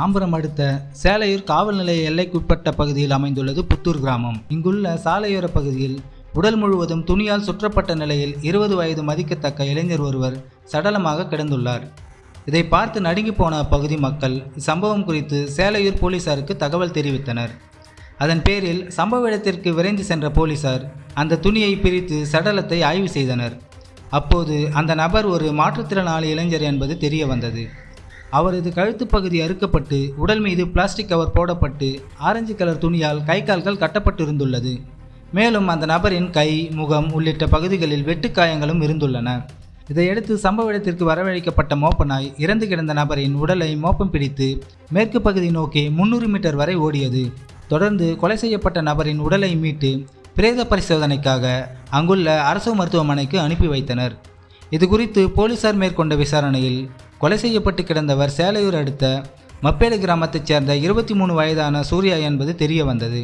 தாம்பரம் அடுத்த சேலையூர் காவல் நிலைய எல்லைக்குட்பட்ட பகுதியில் அமைந்துள்ளது புத்தூர் கிராமம். இங்குள்ள சாலையோர பகுதியில் உடல் முழுவதும் துணியால் சுற்றப்பட்ட நிலையில் 20 வயது மதிக்கத்தக்க இளைஞர் ஒருவர் சடலமாக கிடந்துள்ளார். இதை பார்த்து நடுங்கி போன அப்பகுதி மக்கள் இச்சம்பவம் குறித்து சேலையூர் போலீசாருக்கு தகவல் தெரிவித்தனர். அதன் பேரில் சம்பவ இடத்திற்கு விரைந்து சென்ற போலீசார் அந்த துணியை பிரித்து சடலத்தை ஆய்வு செய்தனர். அப்போது அந்த நபர் ஒரு மாற்றுத்திறனாளி இளைஞர் என்பது தெரிய வந்தது. அவரது கழுத்து பகுதி அறுக்கப்பட்டு உடல் மீது பிளாஸ்டிக் கவர் போடப்பட்டு ஆரஞ்சு கலர் துணியால் கை கால்கள் கட்டப்பட்டிருந்துள்ளது. மேலும் அந்த நபரின் கை, முகம் உள்ளிட்ட பகுதிகளில் வெட்டுக்காயங்களும் இருந்துள்ளன. இதையடுத்து சம்பவ இடத்திற்கு வரவழைக்கப்பட்ட மோப்ப நாய் இறந்து கிடந்த நபரின் உடலை மோப்பம் பிடித்து மேற்கு பகுதி நோக்கி 300 மீட்டர் வரை ஓடியது. தொடர்ந்து கொலை செய்யப்பட்ட நபரின் உடலை மீட்டு பிரேத பரிசோதனைக்காக அங்குள்ள அரசு மருத்துவமனைக்கு அனுப்பி வைத்தனர். இது குறித்து போலீசார் மேற்கொண்ட விசாரணையில் கொலை செய்யப்பட்டு கிடந்தவர் சேலையூர் அடுத்த மப்பேடு கிராமத்தைச் சேர்ந்த 23 வயதான சூர்யா என்பது தெரிய வந்தது.